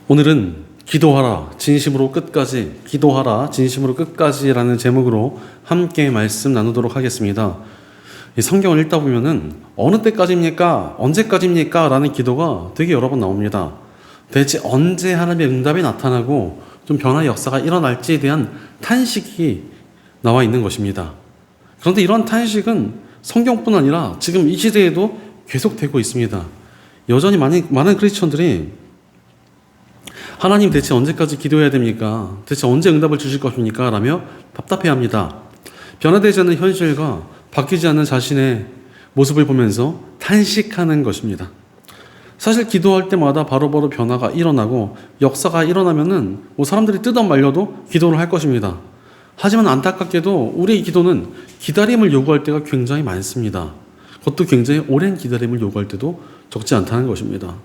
오늘은 기도하라 진심으로 끝까지, 기도하라 진심으로 끝까지라는 제목으로 함께 말씀 나누도록 하겠습니다. 이 성경을 읽다 보면은 어느 때까지입니까? 언제까지입니까? 라는 기도가 되게 여러 번 나옵니다. 대체 언제 하나님의 응답이 나타나고 좀 변화의 역사가 일어날지에 대한 탄식이 나와 있는 것입니다. 그런데 이런 탄식은 성경뿐 아니라 지금 이 시대에도 계속되고 있습니다. 여전히 많은 크리스천들이 하나님 대체 언제까지 기도해야 됩니까? 대체 언제 응답을 주실 것입니까? 라며 답답해합니다. 변화되지 않는 현실과 바뀌지 않는 자신의 모습을 보면서 탄식하는 것입니다. 사실 기도할 때마다 바로바로 변화가 일어나고 역사가 일어나면은 사람들이 뜨던 말려도 기도를 할 것입니다. 하지만 안타깝게도 우리의 기도는 기다림을 요구할 때가 굉장히 많습니다. 그것도 굉장히 오랜 기다림을 요구할 때도 적지 않다는 것입니다.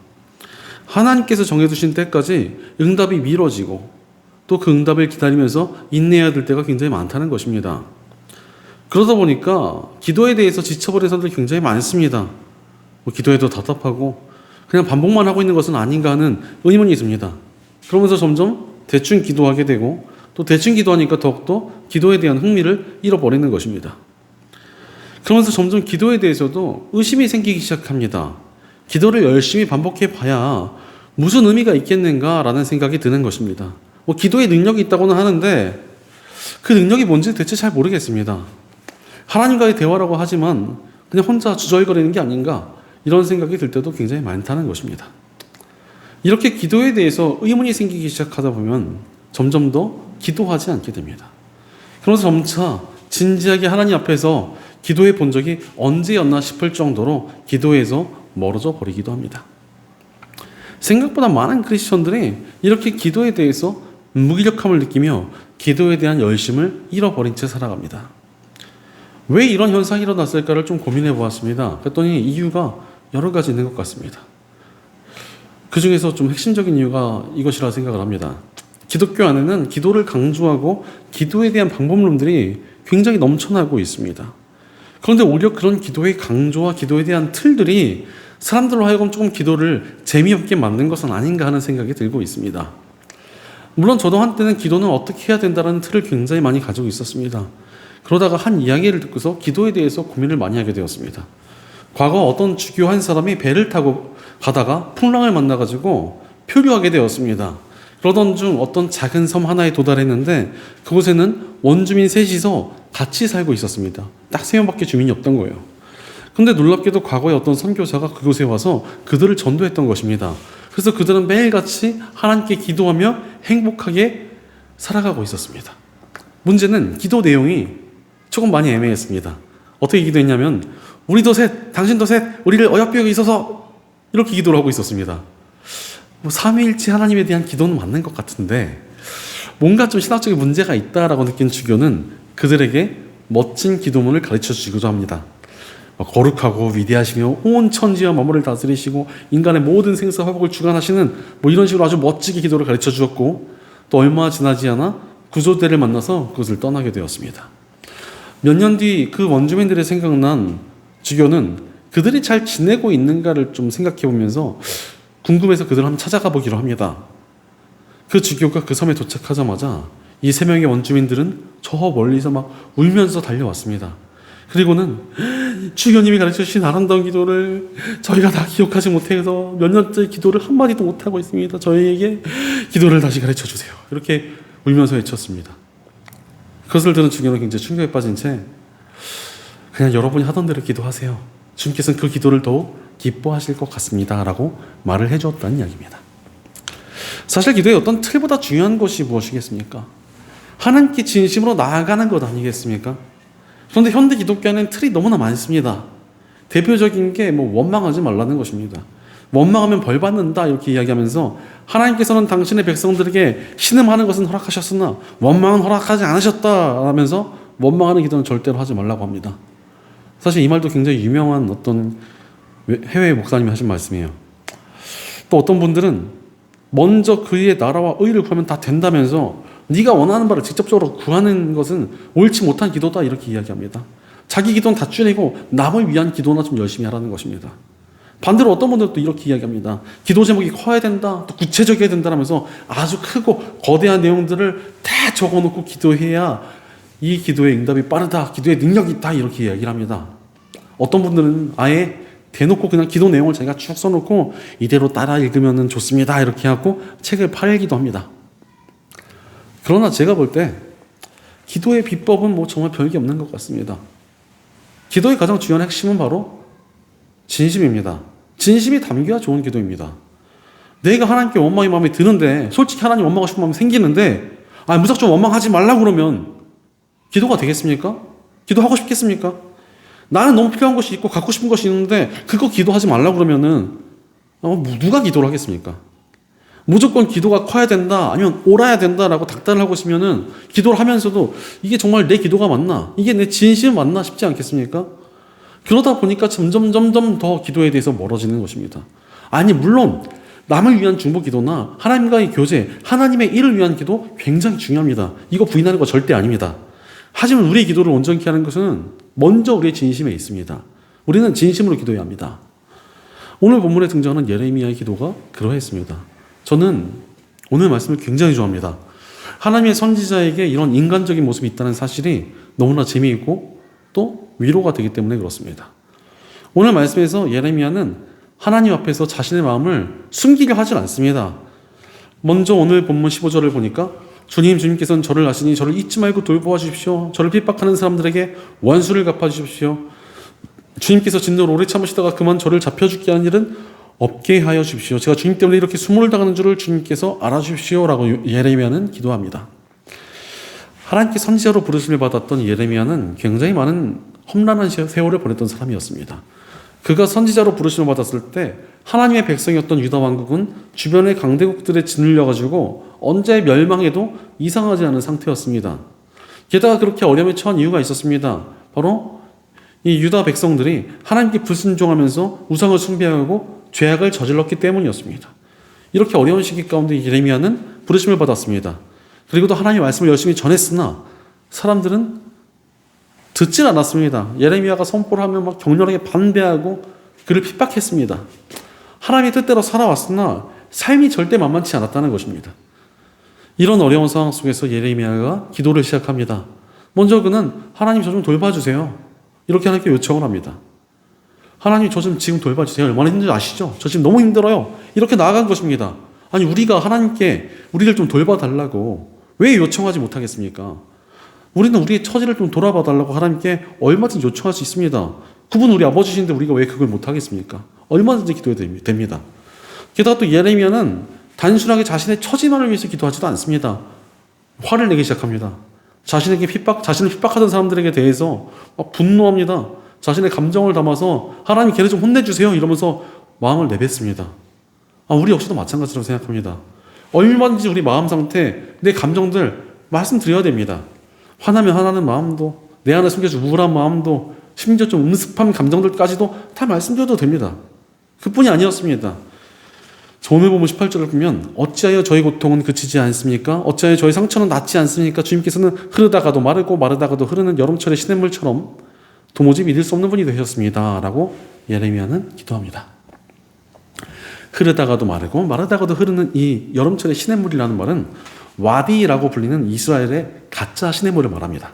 하나님께서 정해두신 때까지 응답이 미뤄지고 또 그 응답을 기다리면서 인내해야 될 때가 굉장히 많다는 것입니다. 그러다 보니까 기도에 대해서 지쳐버린 사람들이 굉장히 많습니다. 기도해도 답답하고 그냥 반복만 하고 있는 것은 아닌가 하는 의문이 있습니다. 그러면서 점점 대충 기도하게 되고 또 대충 기도하니까 더욱더 기도에 대한 흥미를 잃어버리는 것입니다. 그러면서 점점 기도에 대해서도 의심이 생기기 시작합니다. 기도를 열심히 반복해 봐야 무슨 의미가 있겠는가라는 생각이 드는 것입니다. 기도에 능력이 있다고는 하는데 그 능력이 뭔지 대체 잘 모르겠습니다. 하나님과의 대화라고 하지만 그냥 혼자 주저거리는 게 아닌가 이런 생각이 들 때도 굉장히 많다는 것입니다. 이렇게 기도에 대해서 의문이 생기기 시작하다 보면 점점 더 기도하지 않게 됩니다. 그러면서 점차 진지하게 하나님 앞에서 기도해 본 적이 언제였나 싶을 정도로 기도에서 멀어져 버리기도 합니다. 생각보다 많은 크리스천들이 이렇게 기도에 대해서 무기력함을 느끼며 기도에 대한 열심을 잃어버린 채 살아갑니다. 왜 이런 현상이 일어났을까를 좀 고민해 보았습니다. 그랬더니 이유가 여러 가지 있는 것 같습니다. 그 중에서 좀 핵심적인 이유가 이것이라 생각을 합니다. 기독교 안에는 기도를 강조하고 기도에 대한 방법론들이 굉장히 넘쳐나고 있습니다. 그런데 오히려 그런 기도의 강조와 기도에 대한 틀들이 사람들로 하여금 조금 기도를 재미없게 만든 것은 아닌가 하는 생각이 들고 있습니다. 물론 저도 한때는 기도는 어떻게 해야 된다는 틀을 굉장히 많이 가지고 있었습니다. 그러다가 한 이야기를 듣고서 기도에 대해서 고민을 많이 하게 되었습니다. 과거 어떤 주교 한 사람이 배를 타고 가다가 풍랑을 만나가지고 표류하게 되었습니다. 그러던 중 어떤 작은 섬 하나에 도달했는데 그곳에는 원주민 셋이서 같이 살고 있었습니다. 딱 3명밖에 주민이 없던 거예요. 근데 놀랍게도 과거에 어떤 선교사가 그곳에 와서 그들을 전도했던 것입니다. 그래서 그들은 매일같이 하나님께 기도하며 행복하게 살아가고 있었습니다. 문제는 기도 내용이 조금 많이 애매했습니다. 어떻게 기도했냐면 우리도 셋, 당신도 셋, 우리를 어여삐에 있어서 이렇게 기도를 하고 있었습니다. 삼위일체 하나님에 대한 기도는 맞는 것 같은데 뭔가 좀 신학적인 문제가 있다라고 느낀 주교는 그들에게 멋진 기도문을 가르쳐 주기도 합니다. 거룩하고 위대하시며 온 천지와 만물을 다스리시고 인간의 모든 생사 화복을 주관하시는 이런 식으로 아주 멋지게 기도를 가르쳐 주었고 또 얼마 지나지 않아 구조대를 만나서 그것을 떠나게 되었습니다. 몇 년 뒤 그 원주민들의 생각난 주교는 그들이 잘 지내고 있는가를 좀 생각해 보면서 궁금해서 그들을 한번 찾아가 보기로 합니다. 그 주교가 그 섬에 도착하자마자 이 3명의 원주민들은 저 멀리서 막 울면서 달려왔습니다. 그리고는 주교님이 가르쳐주신 아름다운 기도를 저희가 다 기억하지 못해서 몇 년째 기도를 한마디도 못하고 있습니다. 저희에게 기도를 다시 가르쳐주세요. 이렇게 울면서 외쳤습니다. 그것을 들은 주교는 굉장히 충격에 빠진 채 그냥 여러분이 하던 대로 기도하세요. 주님께서는 그 기도를 더욱 기뻐하실 것 같습니다. 라고 말을 해주었다는 이야기입니다. 사실 기도의 어떤 틀보다 중요한 것이 무엇이겠습니까? 하나님께 진심으로 나아가는 것 아니겠습니까? 그런데 현대 기독교에는 틀이 너무나 많습니다. 대표적인 게 원망하지 말라는 것입니다. 원망하면 벌 받는다 이렇게 이야기하면서 하나님께서는 당신의 백성들에게 신음하는 것은 허락하셨으나 원망은 허락하지 않으셨다 라면서 원망하는 기도는 절대로 하지 말라고 합니다. 사실 이 말도 굉장히 유명한 어떤 해외 목사님이 하신 말씀이에요. 또 어떤 분들은 먼저 그의 나라와 의를 구하면 다 된다면서 네가 원하는 바를 직접적으로 구하는 것은 옳지 못한 기도다 이렇게 이야기합니다. 자기 기도는 다 줄이고 남을 위한 기도나 좀 열심히 하라는 것입니다. 반대로 어떤 분들은 또 이렇게 이야기합니다. 기도 제목이 커야 된다, 또 구체적이어야 된다면서 아주 크고 거대한 내용들을 다 적어놓고 기도해야 이 기도의 응답이 빠르다, 기도의 능력이 있다, 이렇게 이야기를 합니다. 어떤 분들은 아예 대놓고 그냥 기도 내용을 자기가 쭉 써놓고 이대로 따라 읽으면 좋습니다, 이렇게 하고 책을 팔기도 합니다. 그러나 제가 볼 때 기도의 비법은 뭐 정말 별게 없는 것 같습니다. 기도의 가장 중요한 핵심은 바로 진심입니다. 진심이 담겨야 좋은 기도입니다. 내가 하나님께 원망이 마음에 드는데, 솔직히 하나님 원망하고 싶은 마음이 생기는데 무작정 원망하지 말라고 그러면 기도가 되겠습니까? 기도하고 싶겠습니까? 나는 너무 필요한 것이 있고 갖고 싶은 것이 있는데 그거 기도하지 말라고 그러면은 누가 기도를 하겠습니까? 무조건 기도가 커야 된다, 아니면 옳아야 된다라고 닥달을 하고 있으면은 기도를 하면서도 이게 정말 내 기도가 맞나? 이게 내 진심 맞나 싶지 않겠습니까? 그러다 보니까 점점 더 기도에 대해서 멀어지는 것입니다. 아니, 물론 남을 위한 중보 기도나 하나님과의 교제, 하나님의 일을 위한 기도 굉장히 중요합니다. 이거 부인하는 거 절대 아닙니다. 하지만 우리의 기도를 온전히 하는 것은 먼저 우리의 진심에 있습니다. 우리는 진심으로 기도해야 합니다. 오늘 본문에 등장하는 예레미야의 기도가 그러했습니다. 저는 오늘 말씀을 굉장히 좋아합니다. 하나님의 선지자에게 이런 인간적인 모습이 있다는 사실이 너무나 재미있고 또 위로가 되기 때문에 그렇습니다. 오늘 말씀에서 예레미야는 하나님 앞에서 자신의 마음을 숨기려 하지 않습니다. 먼저 오늘 본문 15절을 보니까 주님께서는 저를 아시니 저를 잊지 말고 돌보아 주십시오. 저를 핍박하는 사람들에게 원수를 갚아 주십시오. 주님께서 진노를 오래 참으시다가 그만 저를 잡혀죽게 하는 일은 없게 하여 주십시오. 제가 주님 때문에 이렇게 수모를 당하는 줄을 주님께서 알아주십시오, 라고 예레미야는 기도합니다. 하나님께 선지자로 부르심을 받았던 예레미야는 굉장히 많은 험난한 세월을 보냈던 사람이었습니다. 그가 선지자로 부르심을 받았을 때 하나님의 백성이었던 유다 왕국은 주변의 강대국들에 짓눌려가지고 언제 멸망해도 이상하지 않은 상태였습니다. 게다가 그렇게 어려움에 처한 이유가 있었습니다. 바로 이 유다 백성들이 하나님께 불순종하면서 우상을 숭배하고 죄악을 저질렀기 때문이었습니다. 이렇게 어려운 시기 가운데 예레미야는 부르심을 받았습니다. 그리고 또 하나님의 말씀을 열심히 전했으나 사람들은 듣질 않았습니다. 예레미야가 선포를 하면 막 격렬하게 반대하고 그를 핍박했습니다. 하나님의 뜻대로 살아왔으나 삶이 절대 만만치 않았다는 것입니다. 이런 어려운 상황 속에서 예레미야가 기도를 시작합니다. 먼저 그는 하나님 저 좀 돌봐주세요, 이렇게 하나님께 요청을 합니다. 하나님 저 좀 지금 돌봐주세요. 얼마나 힘든지 아시죠? 저 지금 너무 힘들어요. 이렇게 나아간 것입니다. 아니, 우리가 하나님께 우리를 좀 돌봐달라고 왜 요청하지 못하겠습니까? 우리는 우리의 처지를 좀 돌아봐달라고 하나님께 얼마든지 요청할 수 있습니다. 그분 우리 아버지신데 우리가 왜 그걸 못하겠습니까? 얼마든지 기도해도 됩니다. 게다가 또 예레미야는 단순하게 자신의 처지만을 위해서 기도하지도 않습니다. 화를 내기 시작합니다. 자신을 핍박하던 사람들에게 대해서 막 분노합니다. 자신의 감정을 담아서 하나님 걔를 좀 혼내주세요, 이러면서 마음을 내뱉습니다. 우리 역시도 마찬가지라고 생각합니다. 얼마든지 우리 마음 상태, 내 감정들 말씀드려야 됩니다. 화나면 화나는 마음도, 내 안에 숨겨진 우울한 마음도, 심지어 좀 음습한 감정들까지도 다 말씀드려도 됩니다. 그뿐이 아니었습니다. 오늘 보면 18절을 보면 어찌하여 저희 고통은 그치지 않습니까? 어찌하여 저희 상처는 낫지 않습니까? 주님께서는 흐르다가도 마르고 마르다가도 흐르는 여름철의 시냇물처럼 도무지 믿을 수 없는 분이 되셨습니다, 라고 예레미야는 기도합니다. 흐르다가도 마르고 마르다가도 흐르는 이 여름철의 시냇물이라는 말은 와디라고 불리는 이스라엘의 가짜 시냇물을 말합니다.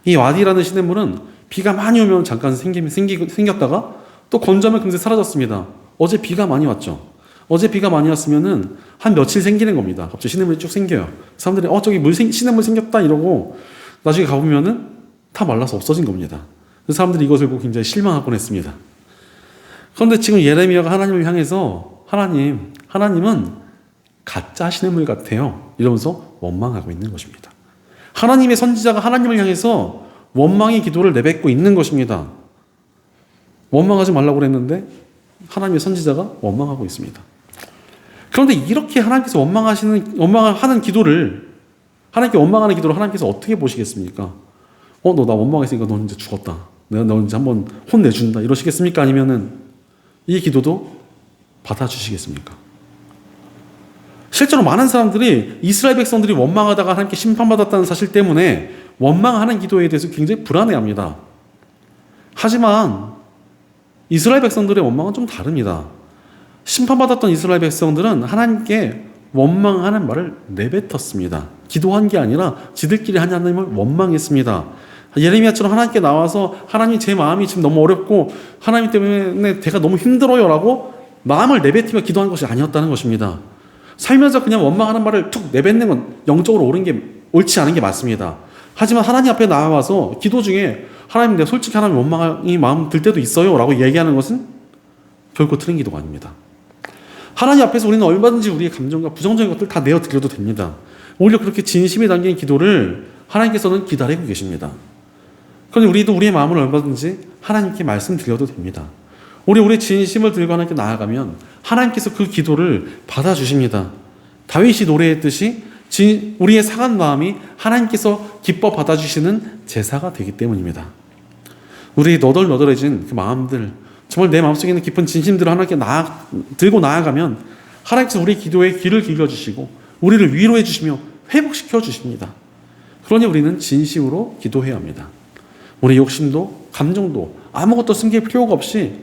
이 와디라는 시냇물은 비가 많이 오면 잠깐 생겼다가 또 건조하면 금세 사라졌습니다. 어제 비가 많이 왔죠. 어제 비가 많이 왔으면은 한 며칠 생기는 겁니다. 갑자기 시냇물이 쭉 생겨요. 사람들이 저기 시냇물 생겼다 이러고 나중에 가보면은 다 말라서 없어진 겁니다. 그래서 사람들이 이것을 보고 굉장히 실망하곤 했습니다. 그런데 지금 예레미야가 하나님을 향해서 하나님은 가짜 시냇물 같아요, 이러면서 원망하고 있는 것입니다. 하나님의 선지자가 하나님을 향해서 원망의 기도를 내뱉고 있는 것입니다. 원망하지 말라고 그랬는데 하나님의 선지자가 원망하고 있습니다. 그런데 이렇게 하나님께서 원망하는 기도를, 하나님께 원망하는 기도를 하나님께서 어떻게 보시겠습니까? 너 나 원망했으니까 너 이제 죽었다, 내가 너 이제 한번 혼내준다, 이러시겠습니까? 아니면은 이 기도도 받아주시겠습니까? 실제로 많은 사람들이 이스라엘 백성들이 원망하다가 하나님께 심판받았다는 사실 때문에 원망하는 기도에 대해서 굉장히 불안해합니다. 하지만 이스라엘 백성들의 원망은 좀 다릅니다. 심판받았던 이스라엘 백성들은 하나님께 원망하는 말을 내뱉었습니다. 기도한 게 아니라 지들끼리 하나님을 원망했습니다. 예레미야처럼 하나님께 나와서 하나님 제 마음이 지금 너무 어렵고 하나님 때문에 제가 너무 힘들어요 라고 마음을 내뱉으며 기도한 것이 아니었다는 것입니다. 살면서 그냥 원망하는 말을 툭 내뱉는 건 영적으로 옳지 않은 게 맞습니다. 하지만 하나님 앞에 나와서 기도 중에 하나님 내가 솔직히 하나님 원망이 마음 들 때도 있어요 라고 얘기하는 것은 결코 틀린 기도가 아닙니다. 하나님 앞에서 우리는 얼마든지 우리의 감정과 부정적인 것들 다 내어드려도 됩니다. 오히려 그렇게 진심이 담긴 기도를 하나님께서는 기다리고 계십니다. 그런데 우리도 우리의 마음을 얼마든지 하나님께 말씀드려도 됩니다. 우리의 진심을 들고 하나님께 나아가면 하나님께서 그 기도를 받아주십니다. 다윗이 노래했듯이 우리의 상한 마음이 하나님께서 기뻐 받아주시는 제사가 되기 때문입니다. 우리 너덜너덜해진 그 마음들, 정말 내 마음속에 있는 깊은 진심들을 하나님께 들고 나아가면 하나님께서 우리 기도에 귀를 기울여주시고 우리를 위로해 주시며 회복시켜 주십니다. 그러니 우리는 진심으로 기도해야 합니다. 우리 욕심도 감정도 아무것도 숨길 필요가 없이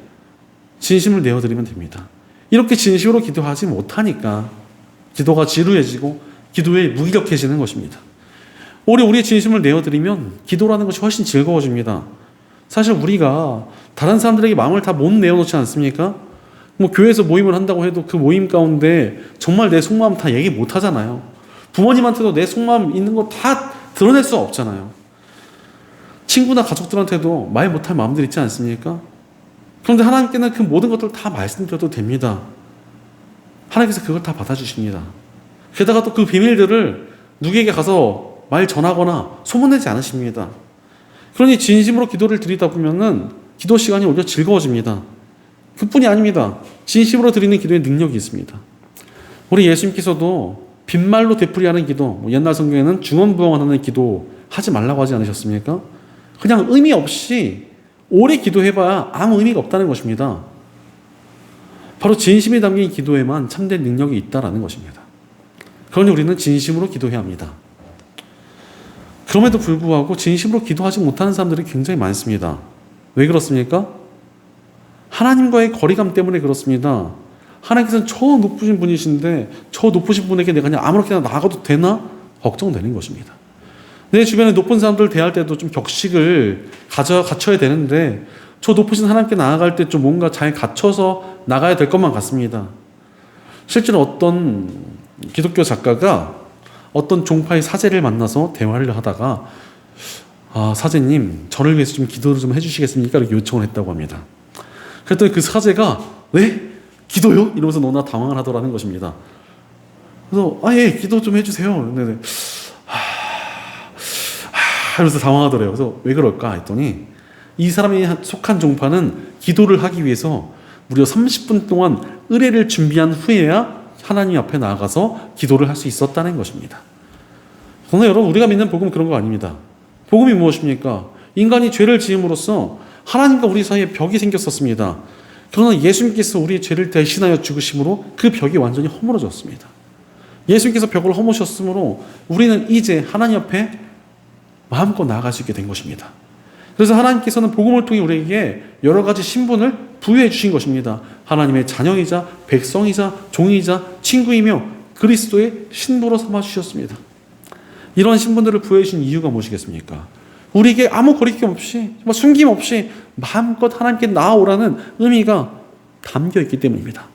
진심을 내어드리면 됩니다. 이렇게 진심으로 기도하지 못하니까 기도가 지루해지고 기도에 무기력해지는 것입니다. 우리의 진심을 내어드리면 기도라는 것이 훨씬 즐거워집니다. 사실 우리가 다른 사람들에게 마음을 다 못 내어놓지 않습니까? 교회에서 모임을 한다고 해도 그 모임 가운데 정말 내 속마음 다 얘기 못 하잖아요. 부모님한테도 내 속마음 있는 거 다 드러낼 수 없잖아요. 친구나 가족들한테도 말 못할 마음들 있지 않습니까? 그런데 하나님께는 그 모든 것들을 다 말씀드려도 됩니다. 하나님께서 그걸 다 받아주십니다. 게다가 또 그 비밀들을 누구에게 가서 말 전하거나 소문내지 않으십니다. 그러니 진심으로 기도를 드리다 보면은 기도 시간이 오히려 즐거워집니다. 그뿐이 아닙니다. 진심으로 드리는 기도에 능력이 있습니다. 우리 예수님께서도 빈말로 되풀이하는 기도, 옛날 성경에는 중언부언하는 기도 하지 말라고 하지 않으셨습니까? 그냥 의미 없이 오래 기도해봐야 아무 의미가 없다는 것입니다. 바로 진심이 담긴 기도에만 참된 능력이 있다는 것입니다. 그러니 우리는 진심으로 기도해야 합니다. 그럼에도 불구하고 진심으로 기도하지 못하는 사람들이 굉장히 많습니다. 왜 그렇습니까? 하나님과의 거리감 때문에 그렇습니다. 하나님께서는 저 높으신 분이신데 저 높으신 분에게 내가 그냥 아무렇게나 나가도 되나? 걱정되는 것입니다. 내 주변에 높은 사람들 대할 때도 좀 격식을 갖춰야 되는데 저 높으신 하나님께 나아갈 때 좀 뭔가 잘 갖춰서 나가야 될 것만 같습니다. 실제로 어떤 기독교 작가가 어떤 종파의 사제를 만나서 대화를 하다가 사제님 저를 위해서 좀 기도를 좀 해주시겠습니까? 이렇게 요청을 했다고 합니다. 그랬더니 그 사제가 네? 기도요? 이러면서 너나 당황을 하더라는 것입니다. 그래서 예 기도 좀 해주세요. 네. 이러면서 당황하더래요. 그래서 왜 그럴까 했더니 이 사람이 속한 종파는 기도를 하기 위해서 무려 30분 동안 의례를 준비한 후에야 하나님 앞에 나아가서 기도를 할 수 있었다는 것입니다. 그러나 여러분 우리가 믿는 복음은 그런 거 아닙니다. 복음이 무엇입니까? 인간이 죄를 지음으로써 하나님과 우리 사이에 벽이 생겼었습니다. 그러나 예수님께서 우리의 죄를 대신하여 죽으심으로 그 벽이 완전히 허물어졌습니다. 예수님께서 벽을 허무셨으므로 우리는 이제 하나님 앞에 마음껏 나아갈 수 있게 된 것입니다. 그래서 하나님께서는 복음을 통해 우리에게 여러 가지 신분을 부여해 주신 것입니다. 하나님의 자녀이자 백성이자 종이자 친구이며 그리스도의 신부로 삼아 주셨습니다. 이런 신분들을 부여해 주신 이유가 무엇이겠습니까? 우리에게 아무 거리낌 없이 숨김 없이 마음껏 하나님께 나아오라는 의미가 담겨 있기 때문입니다.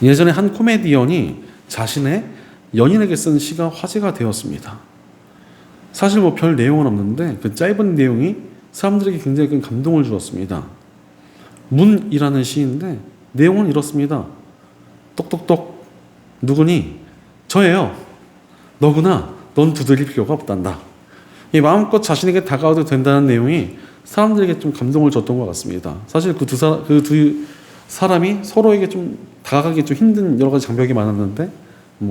예전에 한 코미디언이 자신의 연인에게 쓴 시가 화제가 되었습니다. 사실 별 내용은 없는데 그 짧은 내용이 사람들에게 굉장히 큰 감동을 주었습니다. 문이라는 시인데 내용은 이렇습니다. 똑똑똑 누구니? 저예요. 너구나. 넌 두드릴 필요가 없단다. 이 마음껏 자신에게 다가와도 된다는 내용이 사람들에게 좀 감동을 줬던 것 같습니다. 사실 그 두 사람이 서로에게 좀 다가가기 좀 힘든 여러 가지 장벽이 많았는데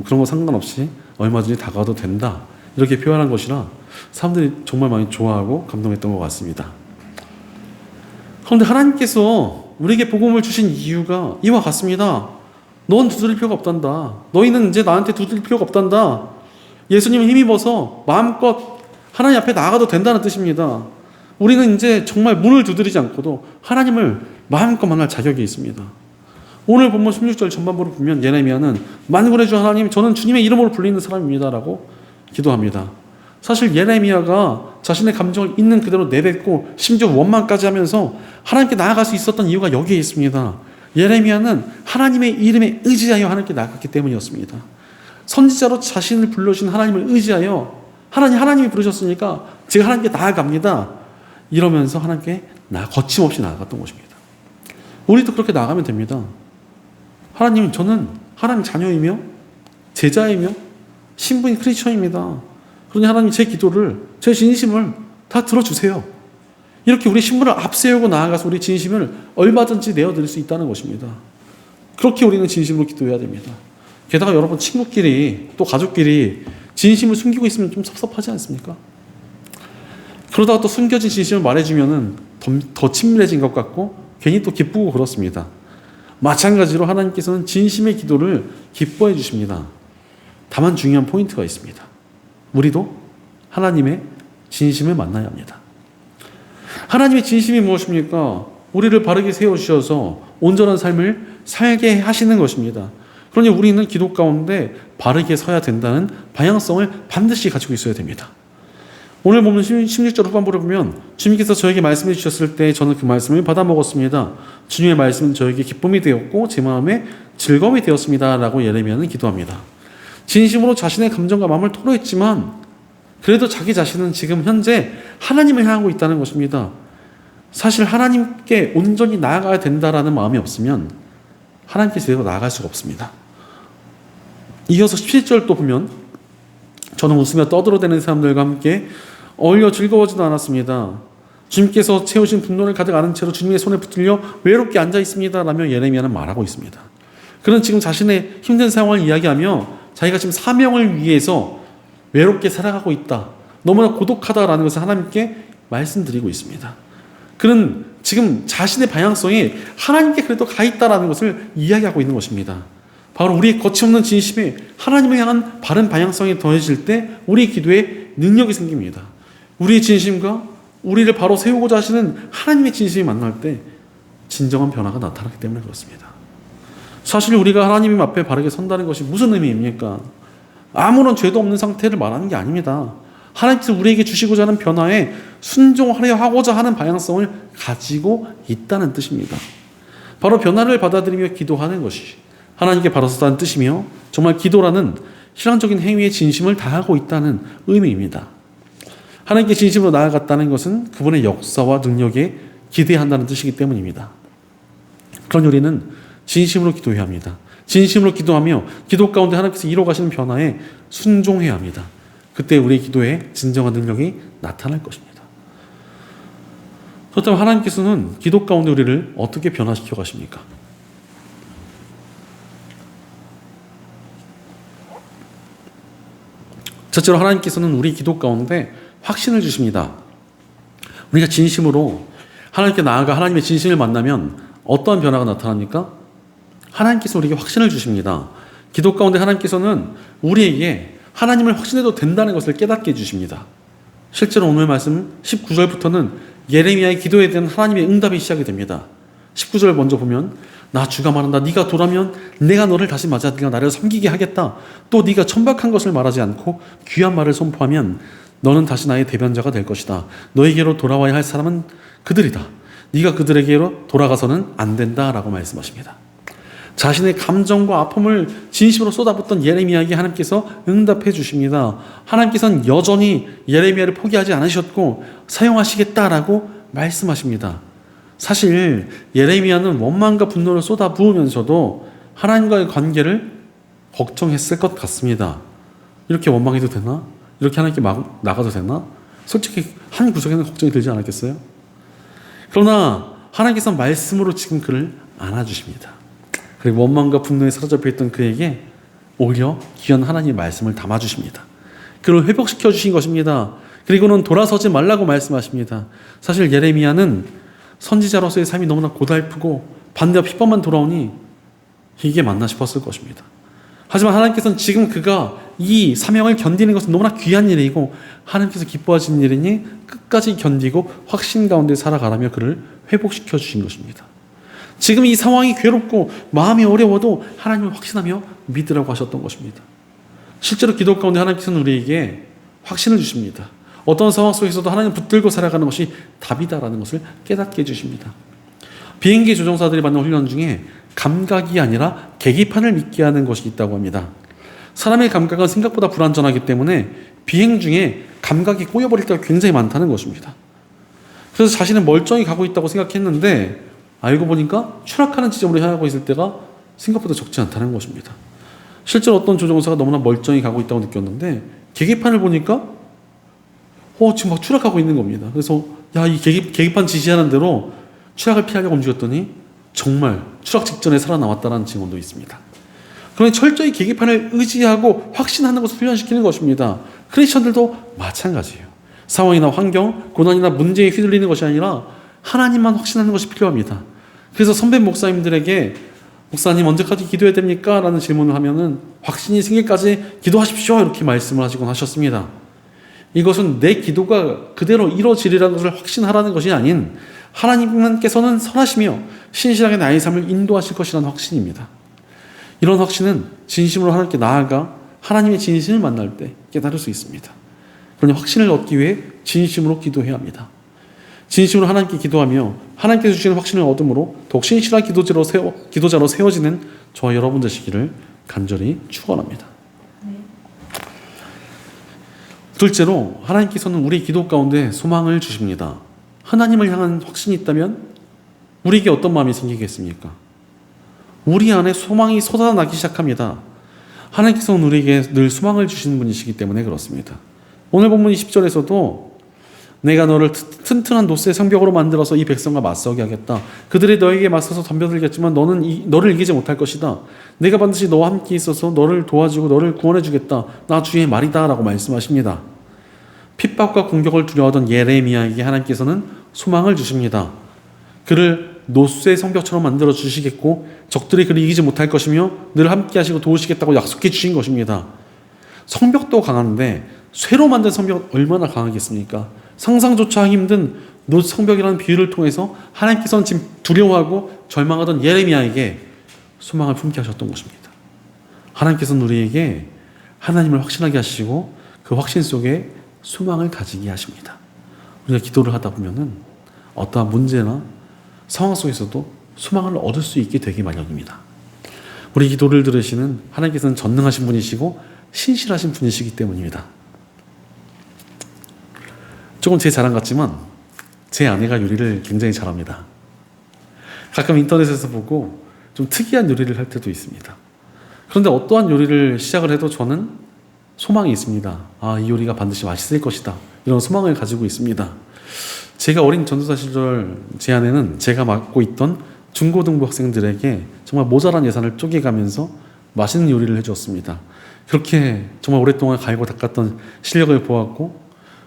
그런 거 상관없이 얼마든지 다가와도 된다. 이렇게 표현한 것이라 사람들이 정말 많이 좋아하고 감동했던 것 같습니다. 그런데 하나님께서 우리에게 복음을 주신 이유가 이와 같습니다. 넌 두드릴 필요가 없단다. 너희는 이제 나한테 두드릴 필요가 없단다. 예수님을 힘입어서 마음껏 하나님 앞에 나아가도 된다는 뜻입니다. 우리는 이제 정말 문을 두드리지 않고도 하나님을 마음껏 만날 자격이 있습니다. 오늘 본문 16절 전반부를 보면 예레미야는 만군의 주 하나님, 저는 주님의 이름으로 불리는 사람입니다 라고 기도합니다. 사실 예레미야가 자신의 감정을 있는 그대로 내뱉고 심지어 원망까지 하면서 하나님께 나아갈 수 있었던 이유가 여기에 있습니다. 예레미야는 하나님의 이름에 의지하여 하나님께 나아갔기 때문이었습니다. 선지자로 자신을 불러주신 하나님을 의지하여 하나님이 부르셨으니까 제가 하나님께 나아갑니다 이러면서 하나님께 거침없이 나아갔던 것입니다. 우리도 그렇게 나아가면 됩니다. 하나님, 저는 하나님 자녀이며 제자이며 신분이 크리스천입니다. 그러니 하나님 제 기도를, 제 진심을 다 들어주세요. 이렇게 우리 신분을 앞세우고 나아가서 우리 진심을 얼마든지 내어드릴 수 있다는 것입니다. 그렇게 우리는 진심으로 기도해야 됩니다. 게다가 여러분, 친구끼리 또 가족끼리 진심을 숨기고 있으면 좀 섭섭하지 않습니까? 그러다가 또 숨겨진 진심을 말해주면 더 친밀해진 것 같고 괜히 또 기쁘고 그렇습니다. 마찬가지로 하나님께서는 진심의 기도를 기뻐해 주십니다. 다만 중요한 포인트가 있습니다. 우리도 하나님의 진심을 만나야 합니다. 하나님의 진심이 무엇입니까? 우리를 바르게 세우셔서 온전한 삶을 살게 하시는 것입니다. 그러니 우리는 기도 가운데 바르게 서야 된다는 방향성을 반드시 가지고 있어야 됩니다. 오늘 보면 16절 후반부를 보면 주님께서 저에게 말씀해 주셨을 때 저는 그 말씀을 받아 먹었습니다. 주님의 말씀은 저에게 기쁨이 되었고 제 마음에 즐거움이 되었습니다 라고 예레미야는 기도합니다. 진심으로 자신의 감정과 마음을 토로했지만 그래도 자기 자신은 지금 현재 하나님을 향하고 있다는 것입니다. 사실 하나님께 온전히 나아가야 된다라는 마음이 없으면 하나님께 제대로 나아갈 수가 없습니다. 이어서 17절도 보면 저는 웃으며 떠들어대는 사람들과 함께 어울려 즐거워지도 않았습니다. 주님께서 채우신 분노를 가득 안은 채로 주님의 손에 붙들려 외롭게 앉아 있습니다 라며 예레미야는 말하고 있습니다. 그는 지금 자신의 힘든 상황을 이야기하며 자기가 지금 사명을 위해서 외롭게 살아가고 있다, 너무나 고독하다라는 것을 하나님께 말씀드리고 있습니다. 그는 지금 자신의 방향성이 하나님께 그래도 가 있다라는 것을 이야기하고 있는 것입니다. 바로 우리의 거침없는 진심이 하나님을 향한 바른 방향성이 더해질 때 우리 기도에 능력이 생깁니다. 우리의 진심과 우리를 바로 세우고자 하시는 하나님의 진심이 만날 때 진정한 변화가 나타나기 때문에 그렇습니다. 사실 우리가 하나님 앞에 바르게 선다는 것이 무슨 의미입니까? 아무런 죄도 없는 상태를 말하는 게 아닙니다. 하나님께서 우리에게 주시고자 하는 변화에 순종하려 하고자 하는 방향성을 가지고 있다는 뜻입니다. 바로 변화를 받아들이며 기도하는 것이 하나님께 바로 서다는 뜻이며 정말 기도라는 신앙적인 행위의 진심을 다하고 있다는 의미입니다. 하나님께 진심으로 나아갔다는 것은 그분의 역사와 능력에 기대한다는 뜻이기 때문입니다. 그런 우리는 진심으로 기도해야 합니다. 진심으로 기도하며 기도 가운데 하나님께서 이루어가시는 변화에 순종해야 합니다. 그때 우리의 기도에 진정한 능력이 나타날 것입니다. 그렇다면 하나님께서는 기도 가운데 우리를 어떻게 변화시켜 가십니까? 첫째로 하나님께서는 우리 기도 가운데 확신을 주십니다. 우리가 진심으로 하나님께 나아가 하나님의 진심을 만나면 어떠한 변화가 나타납니까? 하나님께서 우리에게 확신을 주십니다. 기도 가운데 하나님께서는 우리에게 하나님을 확신해도 된다는 것을 깨닫게 해주십니다. 실제로 오늘 말씀 19절부터는 예레미야의 기도에 대한 하나님의 응답이 시작이 됩니다. 19절 먼저 보면 나 주가 말한다. 네가 돌아면 내가 너를 다시 맞아 네가 나를 섬기게 하겠다. 또 네가 천박한 것을 말하지 않고 귀한 말을 선포하면 너는 다시 나의 대변자가 될 것이다. 너에게로 돌아와야 할 사람은 그들이다. 네가 그들에게로 돌아가서는 안 된다라고 말씀하십니다. 자신의 감정과 아픔을 진심으로 쏟아붓던 예레미야에게 하나님께서 응답해 주십니다. 하나님께서는 여전히 예레미야를 포기하지 않으셨고 사용하시겠다라고 말씀하십니다. 사실 예레미야는 원망과 분노를 쏟아부으면서도 하나님과의 관계를 걱정했을 것 같습니다. 이렇게 원망해도 되나? 이렇게 하나님께 막 나가도 되나? 솔직히 한 구석에는 걱정이 들지 않았겠어요? 그러나 하나님께서 말씀으로 지금 그를 안아주십니다. 그리고 원망과 분노에 사로잡혀 있던 그에게 오히려 귀한 하나님의 말씀을 담아주십니다. 그를 회복시켜 주신 것입니다. 그리고는 돌아서지 말라고 말씀하십니다. 사실 예레미야는 선지자로서의 삶이 너무나 고달프고 반대와 핍박만 돌아오니 이게 맞나 싶었을 것입니다. 하지만 하나님께서는 지금 그가 이 사명을 견디는 것은 너무나 귀한 일이고 하나님께서 기뻐하시는 일이니 끝까지 견디고 확신 가운데 살아가라며 그를 회복시켜 주신 것입니다. 지금 이 상황이 괴롭고 마음이 어려워도 하나님을 확신하며 믿으라고 하셨던 것입니다. 실제로 기도 가운데 하나님께서는 우리에게 확신을 주십니다. 어떤 상황 속에서도 하나님을 붙들고 살아가는 것이 답이다라는 것을 깨닫게 해주십니다. 비행기 조종사들이 받는 훈련 중에 감각이 아니라 계기판을 믿게 하는 것이 있다고 합니다. 사람의 감각은 생각보다 불완전하기 때문에 비행 중에 감각이 꼬여버릴 때가 굉장히 많다는 것입니다. 그래서 자신은 멀쩡히 가고 있다고 생각했는데 알고 보니까 추락하는 지점으로 향하고 있을 때가 생각보다 적지 않다는 것입니다. 실제로 어떤 조종사가 너무나 멀쩡히 가고 있다고 느꼈는데 계기판을 보니까 지금 막 추락하고 있는 겁니다. 그래서 이 계기판 지시하는 대로 추락을 피하려고 움직였더니 정말 추락 직전에 살아남았다는 증언도 있습니다. 그러니 철저히 계기판을 의지하고 확신하는 것을 훈련시키는 것입니다. 크리스천들도 마찬가지예요. 상황이나 환경, 고난이나 문제에 휘둘리는 것이 아니라 하나님만 확신하는 것이 필요합니다. 그래서 선배 목사님들에게 목사님 언제까지 기도해야 됩니까? 라는 질문을 하면은 확신이 생길까지 기도하십시오 이렇게 말씀을 하시곤 하셨습니다. 이것은 내 기도가 그대로 이루어지리라는 것을 확신하라는 것이 아닌 하나님께서는 선하시며 신실하게 나의 삶을 인도하실 것이라는 확신입니다. 이런 확신은 진심으로 하나님께 나아가 하나님의 진심을 만날 때 깨달을 수 있습니다. 그러니 확신을 얻기 위해 진심으로 기도해야 합니다. 진심으로 하나님께 기도하며 하나님께서 주시는 확신을 얻음으로 더욱 신실한 기도자로 세워지는 저와 여러분 되시기를 간절히 축원합니다. 둘째로 하나님께서는 우리 기도 가운데 소망을 주십니다. 하나님을 향한 확신이 있다면 우리에게 어떤 마음이 생기겠습니까? 우리 안에 소망이 솟아나기 시작합니다. 하나님께서는 우리에게 늘 소망을 주시는 분이시기 때문에 그렇습니다. 오늘 본문 10절에서도 내가 너를 튼튼한 노스의 성벽으로 만들어서 이 백성과 맞서게 하겠다. 그들이 너에게 맞서서 덤벼들겠지만 너를 이기지 못할 것이다. 내가 반드시 너와 함께 있어서 너를 도와주고 너를 구원해 주겠다. 나 주의 말이다 라고 말씀하십니다. 핍박과 공격을 두려워하던 예레미야에게 하나님께서는 소망을 주십니다. 그를 노스의 성벽처럼 만들어 주시겠고 적들이 그를 이기지 못할 것이며 늘 함께 하시고 도우시겠다고 약속해 주신 것입니다. 성벽도 강한데 쇠로 만든 성벽은 얼마나 강하겠습니까? 상상조차 하기 힘든 노스 성벽이라는 비유를 통해서 하나님께서는 지금 두려워하고 절망하던 예레미야에게 소망을 품게 하셨던 것입니다. 하나님께서는 우리에게 하나님을 확신하게 하시고 그 확신 속에 소망을 가지게 하십니다. 우리가 기도를 하다 보면은 어떠한 문제나 상황 속에서도 소망을 얻을 수 있게 되기 마련입니다. 우리 기도를 들으시는 하나님께서는 전능하신 분이시고 신실하신 분이시기 때문입니다. 조금 제 자랑 같지만 제 아내가 요리를 굉장히 잘합니다. 가끔 인터넷에서 보고 좀 특이한 요리를 할 때도 있습니다. 그런데 어떠한 요리를 시작을 해도 저는 소망이 있습니다. 이 요리가 반드시 맛있을 것이다. 이런 소망을 가지고 있습니다. 제가 어린 전도사 시절 제 아내는 제가 맡고 있던 중고등부 학생들에게 정말 모자란 예산을 쪼개가면서 맛있는 요리를 해주었습니다. 그렇게 정말 오랫동안 갈고 닦았던 실력을 보았고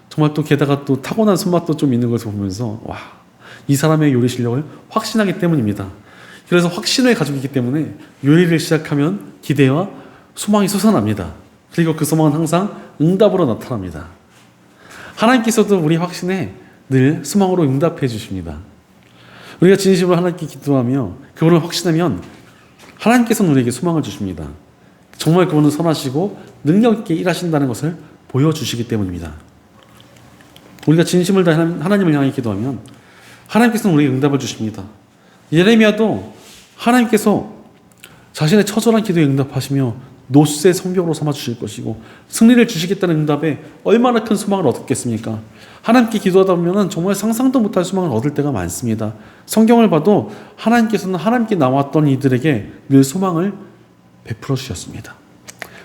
정말 또 게다가 또 타고난 손맛도 좀 있는 것을 보면서 이 사람의 요리 실력을 확신하기 때문입니다. 그래서 확신을 가지고 있기 때문에 요리를 시작하면 기대와 소망이 솟아납니다. 그리고 그 소망은 항상 응답으로 나타납니다. 하나님께서도 우리 확신에 늘 소망으로 응답해 주십니다. 우리가 진심으로 하나님께 기도하며 그분을 확신하면 하나님께서는 우리에게 소망을 주십니다. 정말 그분은 선하시고 능력 있게 일하신다는 것을 보여주시기 때문입니다. 우리가 진심을 다해 하나님을 향해 기도하면 하나님께서는 우리에게 응답을 주십니다. 예레미야도 하나님께서 자신의 처절한 기도에 응답하시며 노스의 성벽으로 삼아주실 것이고 승리를 주시겠다는 응답에 얼마나 큰 소망을 얻겠습니까? 하나님께 기도하다 보면 정말 상상도 못할 소망을 얻을 때가 많습니다. 성경을 봐도 하나님께서는 하나님께 나왔던 이들에게 늘 소망을 베풀어 주셨습니다.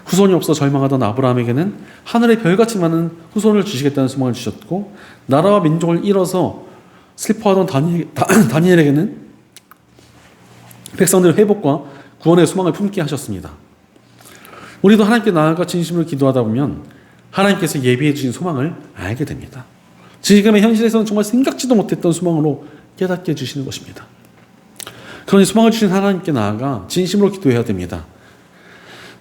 후손이 없어 절망하던 아브라함에게는 하늘의 별같이 많은 후손을 주시겠다는 소망을 주셨고 나라와 민족을 잃어서 슬퍼하던 다니엘에게는 백성들의 회복과 구원의 소망을 품게 하셨습니다. 우리도 하나님께 나아가 진심으로 기도하다 보면 하나님께서 예비해 주신 소망을 알게 됩니다. 지금의 현실에서는 정말 생각지도 못했던 소망으로 깨닫게 해주시는 것입니다. 그러니 소망을 주신 하나님께 나아가 진심으로 기도해야 됩니다.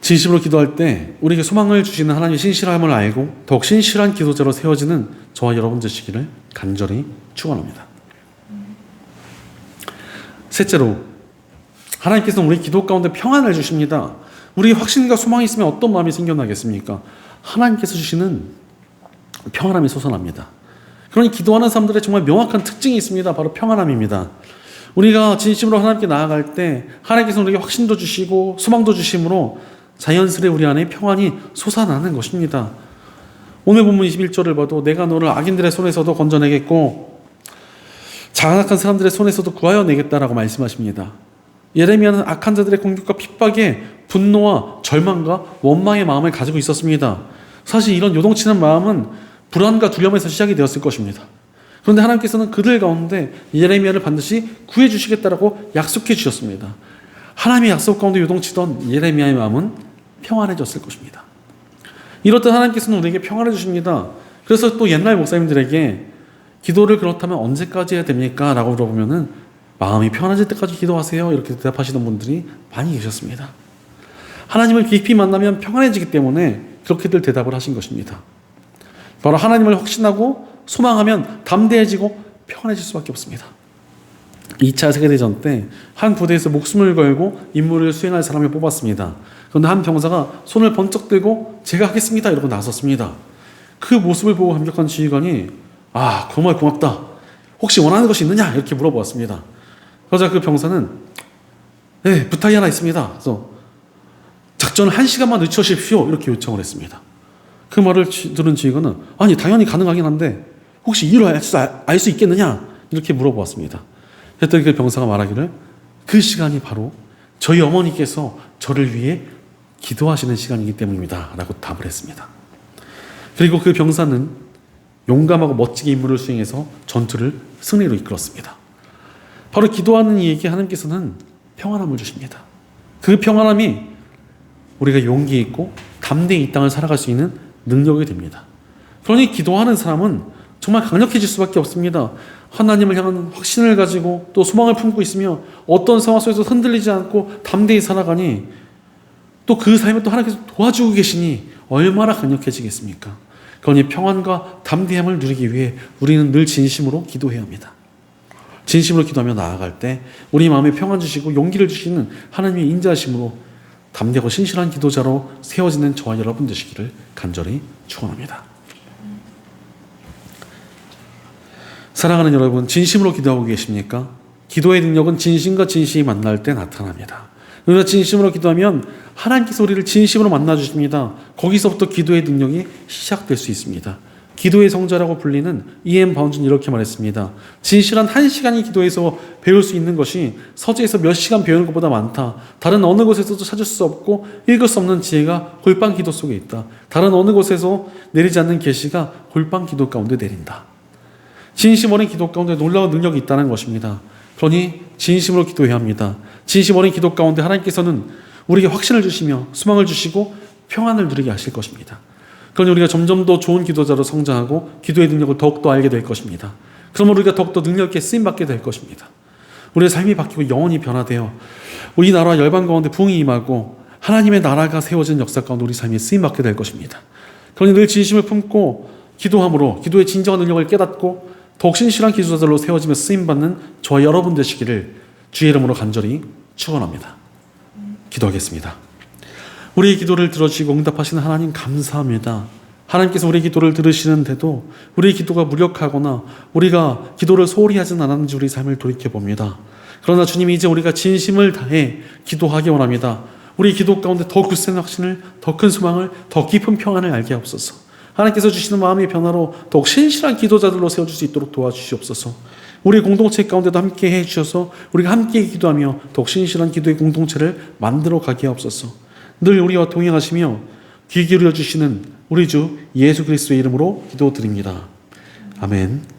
진심으로 기도할 때 우리에게 소망을 주시는 하나님의 신실함을 알고 더욱 신실한 기도자로 세워지는 저와 여러분 되시기를 간절히 축원합니다. 셋째로, 하나님께서는 우리 기도 가운데 평안을 주십니다. 우리 확신과 소망이 있으면 어떤 마음이 생겨나겠습니까? 하나님께서 주시는 평안함이 솟아납니다. 그러니 기도하는 사람들의 정말 명확한 특징이 있습니다. 바로 평안함입니다. 우리가 진심으로 하나님께 나아갈 때 하나님께서 우리에게 확신도 주시고 소망도 주심으로 자연스레 우리 안에 평안이 솟아나는 것입니다. 오늘 본문 21절을 봐도 내가 너를 악인들의 손에서도 건져내겠고 장악한 사람들의 손에서도 구하여 내겠다라고 말씀하십니다. 예레미야는 악한 자들의 공격과 핍박에 분노와 절망과 원망의 마음을 가지고 있었습니다. 사실 이런 요동치는 마음은 불안과 두려움에서 시작이 되었을 것입니다. 그런데 하나님께서는 그들 가운데 예레미야를 반드시 구해주시겠다라고 약속해 주셨습니다. 하나님의 약속 가운데 요동치던 예레미야의 마음은 평안해졌을 것입니다. 이렇듯 하나님께서는 우리에게 평안해 주십니다. 그래서 또 옛날 목사님들에게 기도를 그렇다면 언제까지 해야 됩니까? 라고 물어보면은 마음이 편해질 때까지 기도하세요. 이렇게 대답하시던 분들이 많이 계셨습니다. 하나님을 깊이 만나면 평안해지기 때문에 그렇게들 대답을 하신 것입니다. 바로 하나님을 확신하고 소망하면 담대해지고 평안해질 수밖에 없습니다. 2차 세계대전 때 한 부대에서 목숨을 걸고 임무를 수행할 사람을 뽑았습니다. 그런데 한 병사가 손을 번쩍 들고 제가 하겠습니다 이러고 나섰습니다. 그 모습을 보고 감격한 지휘관이 정말 고맙다. 혹시 원하는 것이 있느냐? 이렇게 물어보았습니다. 그러자 그 병사는 네, 부탁이 하나 있습니다. 그래서 작전을 1시간만 늦춰주십시오. 이렇게 요청을 했습니다. 그 말을 들은 지휘관은 아니 당연히 가능하긴 한데 혹시 이유를 알 수 있겠느냐? 이렇게 물어보았습니다. 그랬더니 그 병사가 말하기를 그 시간이 바로 저희 어머니께서 저를 위해 기도하시는 시간이기 때문입니다. 라고 답을 했습니다. 그리고 그 병사는 용감하고 멋지게 임무를 수행해서 전투를 승리로 이끌었습니다. 바로 기도하는 이에게 하나님께서는 평안함을 주십니다. 그 평안함이 우리가 용기 있고 담대히 이 땅을 살아갈 수 있는 능력이 됩니다. 그러니 기도하는 사람은 정말 강력해질 수밖에 없습니다. 하나님을 향한 확신을 가지고 또 소망을 품고 있으며 어떤 상황 속에서 흔들리지 않고 담대히 살아가니 또 그 삶에 또 하나님께서 도와주고 계시니 얼마나 강력해지겠습니까? 그러니 평안과 담대함을 누리기 위해 우리는 늘 진심으로 기도해야 합니다. 진심으로 기도하며 나아갈 때 우리 마음에 평안 주시고 용기를 주시는 하나님의 인자하심으로 담대하고 신실한 기도자로 세워지는 저와 여러분 되시기를 간절히 축원합니다. 사랑하는 여러분, 진심으로 기도하고 계십니까? 기도의 능력은 진심과 진심이 만날 때 나타납니다. 우리가 진심으로 기도하면 하나님께서 우리를 진심으로 만나주십니다. 거기서부터 기도의 능력이 시작될 수 있습니다. 기도의 성자라고 불리는 E.M. 바운즈는 이렇게 말했습니다. 진실한 1시간이 기도에서 배울 수 있는 것이 서재에서 몇 시간 배우는 것보다 많다. 다른 어느 곳에서도 찾을 수 없고 읽을 수 없는 지혜가 골방 기도 속에 있다. 다른 어느 곳에서 내리지 않는 계시가 골방 기도 가운데 내린다. 진심 어린 기도 가운데 놀라운 능력이 있다는 것입니다. 그러니 진심으로 기도해야 합니다. 진심 어린 기도 가운데 하나님께서는 우리에게 확신을 주시며 소망을 주시고 평안을 누리게 하실 것입니다. 그러니 우리가 점점 더 좋은 기도자로 성장하고 기도의 능력을 더욱더 알게 될 것입니다. 그러면 우리가 더욱더 능력 있게 쓰임받게 될 것입니다. 우리의 삶이 바뀌고 영혼이 변화되어 우리 나라와 열방 가운데 부흥이 임하고 하나님의 나라가 세워진 역사 가운데 우리 삶이 쓰임받게 될 것입니다. 그러니 늘 진심을 품고 기도함으로 기도의 진정한 능력을 깨닫고 더욱 신실한 기도자들로 세워지며 쓰임받는 저와 여러분 되시기를 주의 이름으로 간절히 축원합니다. 기도하겠습니다. 우리의 기도를 들어주시고 응답하시는 하나님 감사합니다. 하나님께서 우리의 기도를 들으시는데도 우리의 기도가 무력하거나 우리가 기도를 소홀히 하진 않았는지 우리 삶을 돌이켜봅니다. 그러나 주님 이제 우리가 진심을 다해 기도하기 원합니다. 우리 기도 가운데 더 굳센 확신을, 더 큰 소망을, 더 깊은 평안을 알게 하옵소서. 하나님께서 주시는 마음의 변화로 더욱 신실한 기도자들로 세워줄 수 있도록 도와주시옵소서. 우리 공동체 가운데도 함께 해주셔서 우리가 함께 기도하며 더욱 신실한 기도의 공동체를 만들어 가게 하옵소서. 늘 우리와 동행하시며 귀 기울여 주시는 우리 주 예수 그리스도의 이름으로 기도드립니다. 아멘.